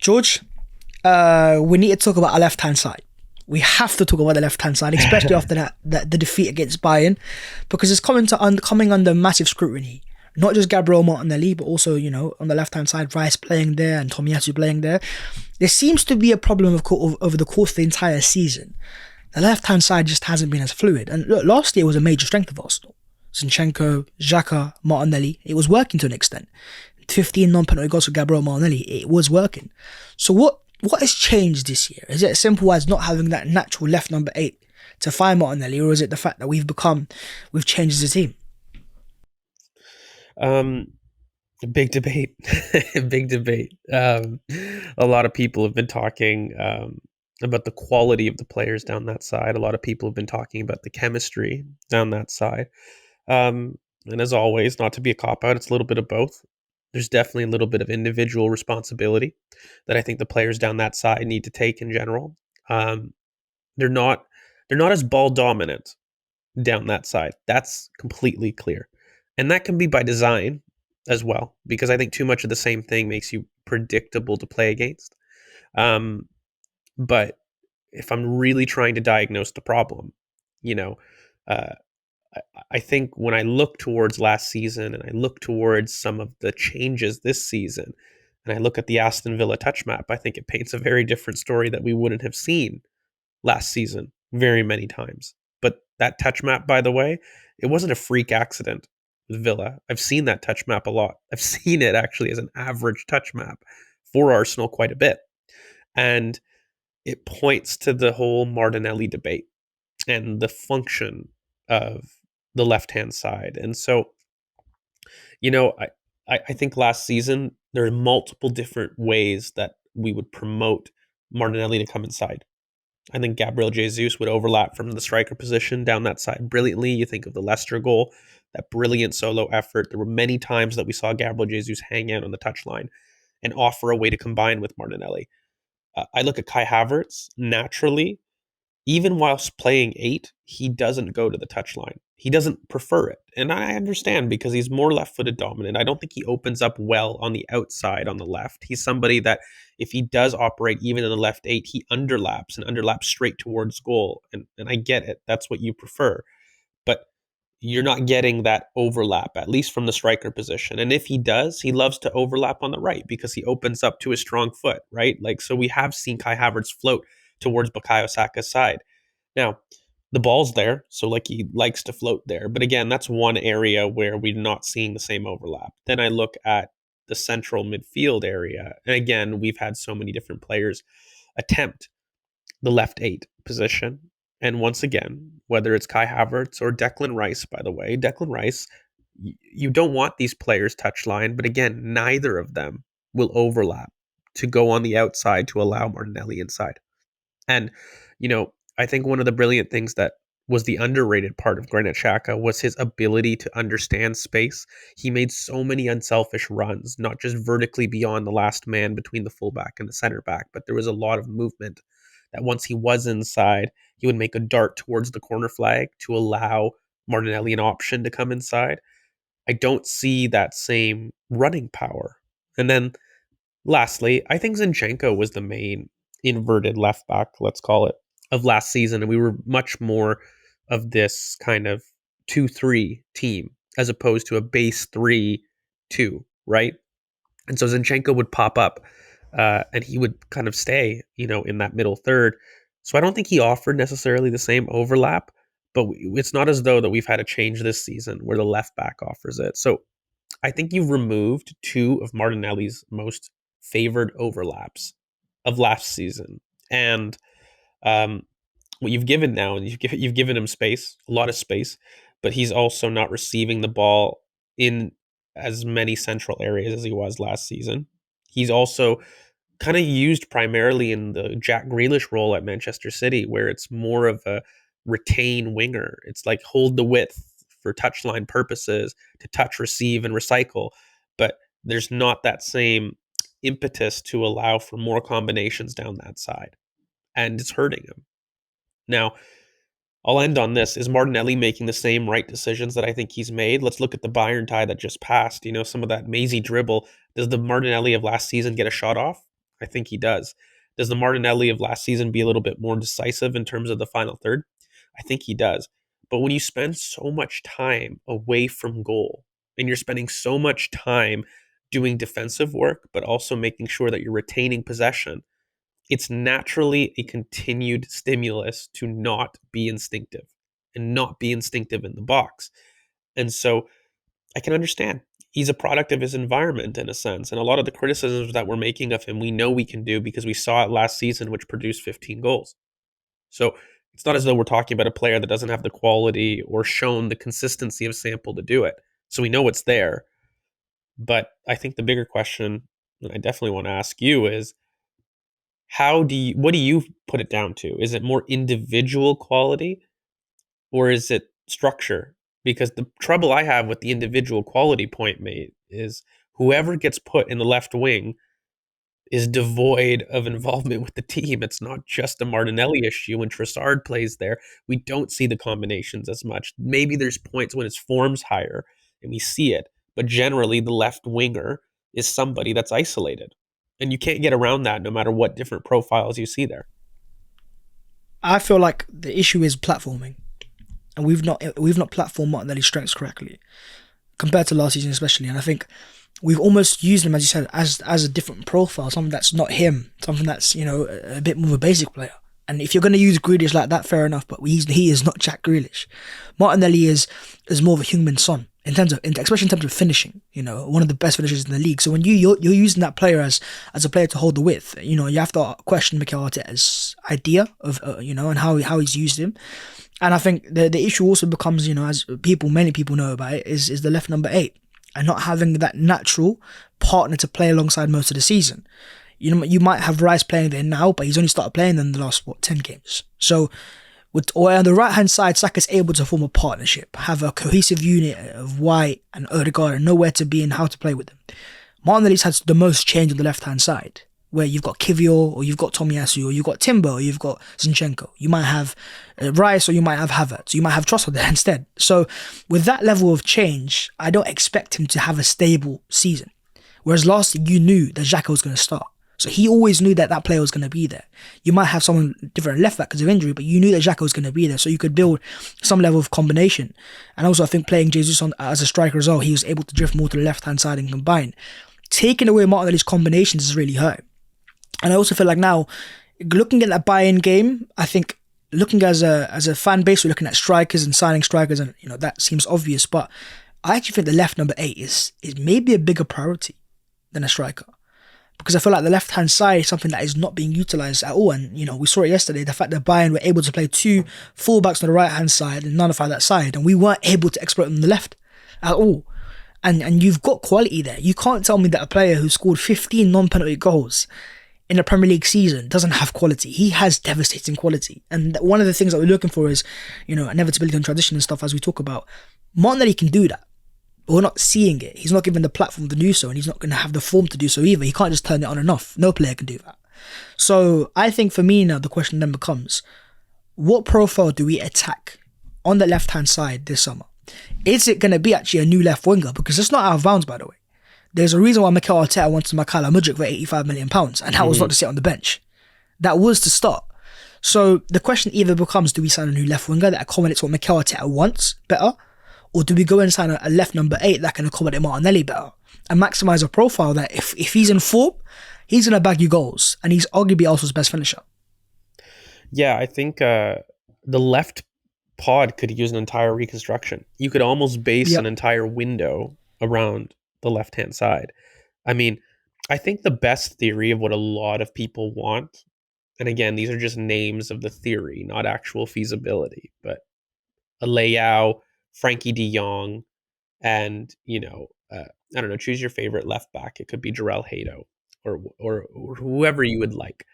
George, we need to talk about our left-hand side. We have to talk about the left-hand side, especially after the defeat against Bayern, because it's coming under massive scrutiny. Not just Gabriel Martinelli, but also, on the left-hand side, Rice playing there and Tomiyasu playing there. There seems to be a problem over the course of the entire season. The left-hand side just hasn't been as fluid. And look, last year was a major strength of Arsenal. Zinchenko, Xhaka, Martinelli, it was working to an extent. 15 non-penalty goals for Gabriel Martinelli, it was working. So what has changed this year? Is it as simple as not having that natural left number 8 to find Martinelli, or is it the fact that we've changed as a team? Big debate. Big debate. A lot of people have been talking about the quality of the players down that side. A lot of people have been talking about the chemistry down that side. And as always, not to be a cop-out, it's a little bit of both. There's definitely a little bit of individual responsibility that I think the players down that side need to take in general. They're not as ball dominant down that side. That's completely clear. And that can be by design as well, because I think too much of the same thing makes you predictable to play against. But if I'm really trying to diagnose the problem, uh, I think when I look towards last season and I look towards some of the changes this season, and I look at the Aston Villa touch map, I think it paints a very different story that we wouldn't have seen last season very many times. But that touch map, by the way, it wasn't a freak accident with Villa. I've seen that touch map a lot. I've seen it actually as an average touch map for Arsenal quite a bit. And it points to the whole Martinelli debate and the function of the left-hand side. And so, I think last season there are multiple different ways that we would promote Martinelli to come inside. I think Gabriel Jesus would overlap from the striker position down that side brilliantly. You think of the Leicester goal, that brilliant solo effort. There were many times that we saw Gabriel Jesus hang out on the touchline and offer a way to combine with Martinelli. I look at Kai Havertz. Naturally, even whilst playing 8, he doesn't go to the touchline. He doesn't prefer it. And I understand, because he's more left-footed dominant. I don't think he opens up well on the outside on the left. He's somebody that if he does operate even in the left 8, he underlaps straight towards goal. And I get it. That's what you prefer. But you're not getting that overlap, at least from the striker position. And if he does, he loves to overlap on the right because he opens up to his strong foot, right? So we have seen Kai Havertz float towards Bukayo Saka's side. Now, the ball's there, so he likes to float there. But again, that's one area where we're not seeing the same overlap. Then I look at the central midfield area. And again, we've had so many different players attempt the left 8 position. And once again, whether it's Kai Havertz or Declan Rice, by the way, Declan Rice, you don't want these players touchline, but again, neither of them will overlap to go on the outside to allow Martinelli inside. And, I think one of the brilliant things that was the underrated part of Granit Xhaka was his ability to understand space. He made so many unselfish runs, not just vertically beyond the last man between the fullback and the center back, but there was a lot of movement that once he was inside, he would make a dart towards the corner flag to allow Martinelli an option to come inside. I don't see that same running power. And then lastly, I think Zinchenko was the main inverted left back, let's call it, of last season. And we were much more of this kind of 2-3 team as opposed to a base 3-2, right? And so Zinchenko would pop up and he would kind of stay, in that middle third. So I don't think he offered necessarily the same overlap, but it's not as though that we've had a change this season where the left back offers it. So I think you've removed 2 of Martinelli's most favored overlaps of last season. And what you've given now, and you've given him space, a lot of space, but he's also not receiving the ball in as many central areas as he was last season. He's also kind of used primarily in the Jack Grealish role at Manchester City, where it's more of a retain winger. It's like hold the width for touchline purposes to touch, receive, and recycle. But there's not that same impetus to allow for more combinations down that side. And it's hurting him. Now, I'll end on this. Is Martinelli making the same right decisions that I think he's made? Let's look at the Bayern tie that just passed. Some of that mazy dribble. Does the Martinelli of last season get a shot off? I think he does. Does the Martinelli of last season be a little bit more decisive in terms of the final third? I think he does. But when you spend so much time away from goal and you're spending so much time doing defensive work, but also making sure that you're retaining possession, it's naturally a continued stimulus to not be instinctive and not be instinctive in the box. And so I can understand. He's a product of his environment in a sense. And a lot of the criticisms that we're making of him, we know we can do because we saw it last season, which produced 15 goals. So it's not as though we're talking about a player that doesn't have the quality or shown the consistency of sample to do it. So we know it's there. But I think the bigger question, and I definitely want to ask you, is what do you put it down to? Is it more individual quality or is it structure? Because the trouble I have with the individual quality point mate is whoever gets put in the left wing is devoid of involvement with the team. It's not just a Martinelli issue. When Trossard plays there, we don't see the combinations as much. Maybe there's points when his form's higher and we see it, but generally the left winger is somebody that's isolated. And you can't get around that no matter what different profiles you see there. I feel like the issue is platforming, and we've not platformed Martinelli's strengths correctly compared to last season, especially. And I think we've almost used him, as you said, as a different profile, something that's not him, something that's a bit more of a basic player. And if you're going to use Grealish like that, fair enough. But he is not Jack Grealish. Martinelli is more of a human son especially in terms of finishing. One of the best finishers in the league. So when you're using that player as a player to hold the width, you have to question Mikel Arteta's idea of and how he's used him. And I think the issue also becomes, as many people know about it, is the left number 8 and not having that natural partner to play alongside most of the season. You might have Rice playing there now, but he's only started playing in the last 10 games. So on the right hand side, Saka's able to form a partnership, have a cohesive unit of White and Odegaard and know where to be and how to play with them. Martinelli's had the most change on the left hand side, where you've got Kivior, or you've got Tomiyasu, or you've got Timber, or you've got Zinchenko. You might have Rice, or you might have Havertz. You might have Trossard there instead. So with that level of change, I don't expect him to have a stable season. Whereas last year, you knew that Xhaka was going to start. So he always knew that player was going to be there. You might have someone different left back because of injury, but you knew that Xhaka was going to be there. So you could build some level of combination. And also I think playing Jesus as a striker as well, he was able to drift more to the left-hand side and combine. Taking away Martinelli's combinations is really hurt. And I also feel like now, looking at that Bayern game, I think looking as a fan base, we're looking at strikers and signing strikers, and that seems obvious. But I actually think the left number 8 is maybe a bigger priority than a striker. Because I feel like the left-hand side is something that is not being utilised at all. And, we saw it yesterday, the fact that Bayern were able to play 2 fullbacks on the right-hand side and nullify that side. And we weren't able to exploit on the left at all. And you've got quality there. You can't tell me that a player who scored 15 non-penalty goals in a Premier League season doesn't have quality. He has devastating quality. And one of the things that we're looking for is, inevitability and transition and stuff as we talk about. Martinelli can do that. But we're not seeing it. He's not given the platform to do so, and he's not going to have the form to do so either. He can't just turn it on and off. No player can do that. So I think for me now, the question then becomes, what profile do we attack on the left-hand side this summer? Is it going to be actually a new left winger? Because it's not out of bounds, by the way. There's a reason why Mikel Arteta wanted Mikhailo Mudryk for £85 million, and that was not to sit on the bench. That was to start. So the question either becomes, do we sign a new left winger that accommodates what Mikel Arteta wants better? Or do we go and sign a left number 8 that can accommodate Martinelli better and maximise a profile that if he's in form, he's going to bag you goals, and he's arguably Arsenal's best finisher? Yeah, I think the left pod could use an entire reconstruction. You could almost base an entire window around the left-hand side. I mean, I think the best theory of what a lot of people want, and again, these are just names of the theory, not actual feasibility, but a Leao, Frankie de Jong, and I don't know, choose your favorite left back. It could be Jarell Hato or whoever you would like.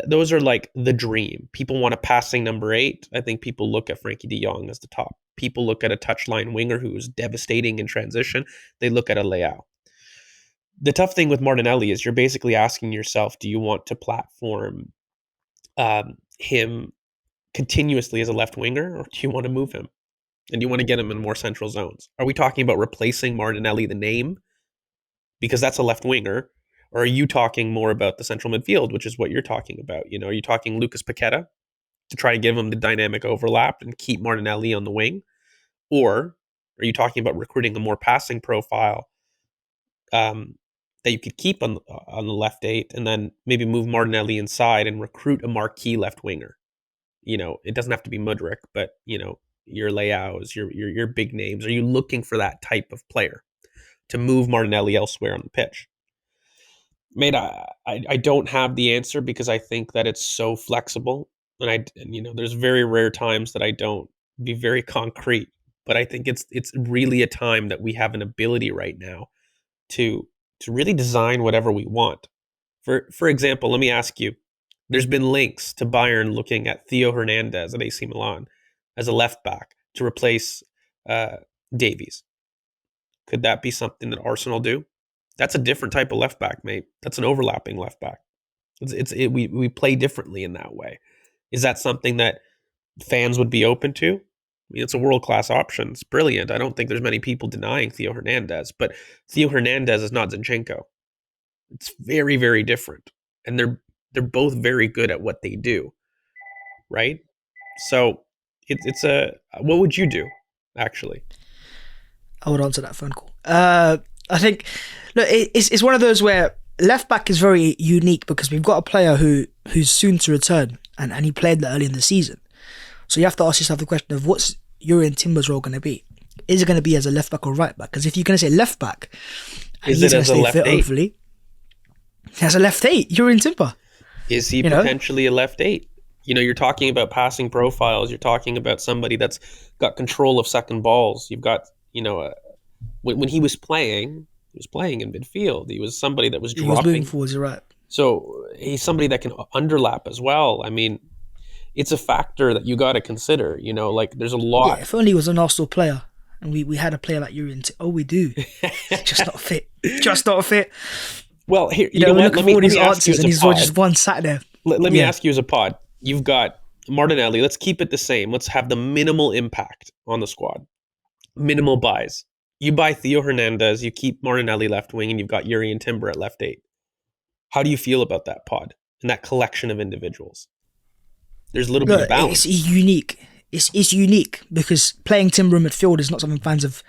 Those are like the dream. People want a passing number 8. I think people look at Frankie de Jong as the top. People look at a touchline winger who's devastating in transition. They look at a Leao. The tough thing with Martinelli is you're basically asking yourself, do you want to platform him continuously as a left winger, or do you want to move him? And do you want to get him in more central zones? Are we talking about replacing Martinelli, the name, because that's a left winger? Or are you talking more about the central midfield, which is what you're talking about? You know, are you talking Lucas Paqueta to try to give him the dynamic overlap and keep Martinelli on the wing? Or are you talking about recruiting a more passing profile that you could keep on the left 8 and then maybe move Martinelli inside and recruit a marquee left winger? You know, it doesn't have to be Mudryk, but you know, your Leaos, your big names. Are you looking for that type of player to move Martinelli elsewhere on the pitch? Mate, I don't have the answer because I think that it's so flexible, and you know, there's very rare times that I don't be very concrete, but I think it's really a time that we have an ability right now to really design whatever we want. For example, let me ask you: there's been links to Bayern looking at Theo Hernandez at AC Milan as a left back to replace Davies. Could that be something that Arsenal do? That's a different type of left back, mate. That's an overlapping left back. We play differently in that way. Is that something that fans would be open to? I mean, it's a world class option. It's brilliant. I don't think there's many people denying Theo Hernandez, but Theo Hernandez is not Zinchenko. It's very, very different, and they're both very good at what they do, right? So it's a what would you do actually? I would answer that phone call. I think, look, it's one of those where left back is very unique because we've got a player who's soon to return, and he played that early in the season. So you have to ask yourself the question of what's Jurrien Timber's role going to be? Is it going to be as a left back or right back? Because if you're going to say left back, and Is he's it going to as a stay left fit, eight? hopefully, as a left 8, Jurrien Timber. Is he You know? potentially a left 8? You know, you're talking about passing profiles. You're talking about somebody that's got control of second balls. You've got, you know, when he was playing in midfield. He was somebody that was He was moving dropping. forwards, you're right. So he's somebody that can underlap as well. I mean, it's a factor that you got to consider. You know, like there's a Yeah, lot. if only he was an Arsenal player and we had a player like Jurrien Timber. Oh, we do. Just not fit. Just not fit. Well, here, You know, we're what? looking for all these ask you answers as and a he's all pod. just one sat there. Let me Yeah. ask you as a pod. You've got Martinelli. Let's keep it the same. Let's have the minimal impact on the squad. Minimal buys. You buy Theo Hernandez, you keep Martinelli left wing, and you've got Jurrien Timber at left 8. How do you feel about that pod and that collection of individuals? There's a little bit of Look, balance. it's unique. It's unique because playing Timber in midfield is not something fans have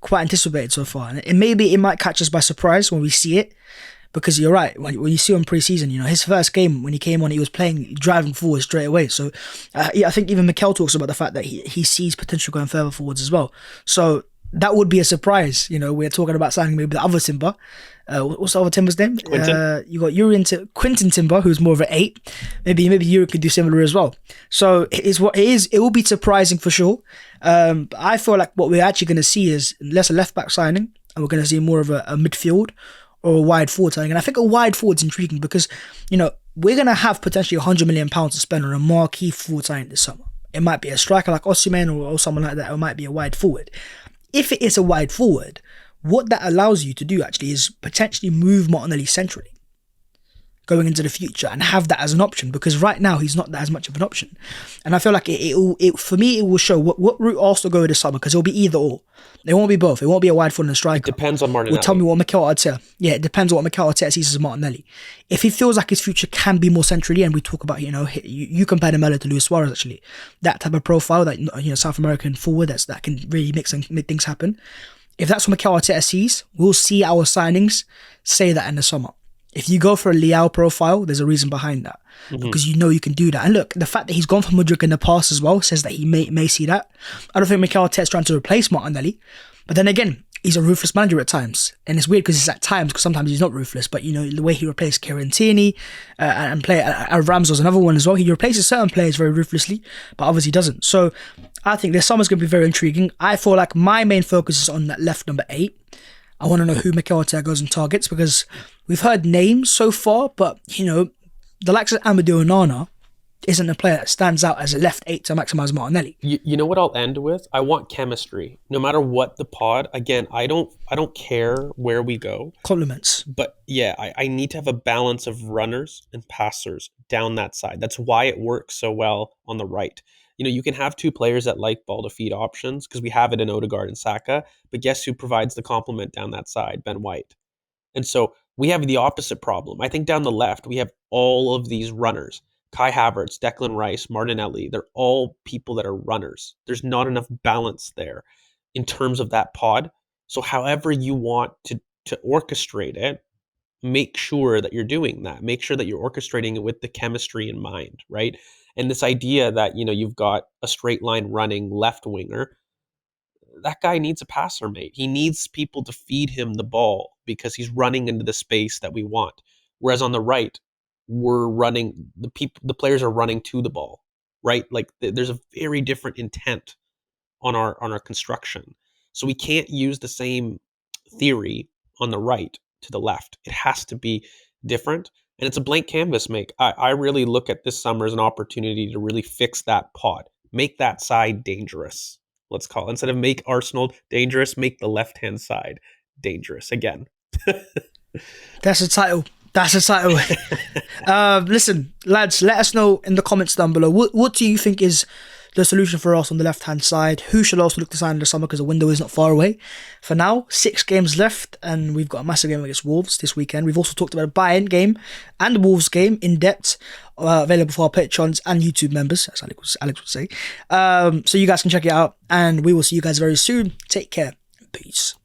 quite anticipated so far. And maybe it might catch us by surprise when we see it. Because you're right, when you see him pre-season, you know, his first game when he came on, he was playing, driving forward straight away. So, yeah, I think even Mikel talks about the fact that he sees potential going further forwards as well. So that would be a surprise. You know, we're talking about signing maybe the other Timber. What's the other Timber's name? Quinton. You got Quinton Timber, who's more of an 8. Maybe Jurrien could do similar as well. So it's what it is. It will be surprising for sure. But I feel like what we're actually going to see is less a left back signing, and we're going to see more of a midfield or a wide forward signing. And I think a wide forward's intriguing because, you know, we're going to have potentially £100 million to spend on a marquee forward signing this summer. It might be a striker like Osimhen or someone like that, or it might be a wide forward. If it is a wide forward, what that allows you to do actually is potentially move Martinelli centrally going into the future and have that as an option, because right now he's not that as much of an option. And I feel like for me it will show what route Arsenal go this summer, because it'll be either or. It won't be both. It won't be a wide forward and a striker. It depends on Martinelli. Well, tell me what Mikel Arteta. Yeah, it depends on what Mikel Arteta sees as Martinelli. If he feels like his future can be more centrally, and we talk about, you know, you compare Melo to Luis Suarez actually, that type of profile, that, you know, South American forward that can really make things happen. If that's what Mikel Arteta sees, we'll see our signings say that in the summer. If you go for a Leao profile, there's a reason behind that. Because you know you can do that. And look, the fact that he's gone for Mudryk in the past as well says that he may see that. I don't think Mikel Arteta's trying to replace Martinelli. But then again, he's a ruthless manager at times. And it's weird because it's at times, because sometimes he's not ruthless. But, you know, the way he replaced Kieran Tierney and Ramsdale's another one as well. He replaces certain players very ruthlessly, but obviously doesn't. So I think this summer's going to be very intriguing. I feel like my main focus is on that left number 8. I want to know who Mikel Arteta goes and targets, because we've heard names so far, but, you know, the likes of Amadou Onana isn't a player that stands out as a left 8 to maximise Martinelli. You know what I'll end with? I want chemistry. No matter what the pod, again, I don't care where we go. Compliments. But yeah, I need to have a balance of runners and passers down that side. That's why it works so well on the right. You know, you can have 2 players that like ball to feet options, because we have it in Odegaard and Saka, but guess who provides the complement down that side? Ben White. And so We have the opposite problem. I think down the left, we have all of these runners. Kai Havertz, Declan Rice, Martinelli, they're all people that are runners. There's not enough balance there in terms of that pod. So however you want to orchestrate it, make sure that you're doing that. Make sure that you're orchestrating it with the chemistry in mind, right? And this idea that, you've got a straight line running left winger, that guy needs a passer, mate. He needs people to feed him the ball because he's running into the space that we want. Whereas on the right, the players are running to the ball, right? Like there's a very different intent on our construction. So we can't use the same theory on the right to the left. It has to be different. And it's a blank canvas, mate. I really look at this summer as an opportunity to really fix that pod. Make that side dangerous. Let's call it. Instead of make Arsenal dangerous, make the left-hand side dangerous again. That's the title. Listen, lads, let us know in the comments down below. What do you think is the solution for us on the left-hand side? Who should also look to sign in the summer because the window is not far away? For now, 6 games left, and we've got a massive game against Wolves this weekend. We've also talked about a Bayern game and the Wolves game in depth, available for our Patreons and YouTube members, as Alex would say. So you guys can check it out, and we will see you guys very soon. Take care. Peace.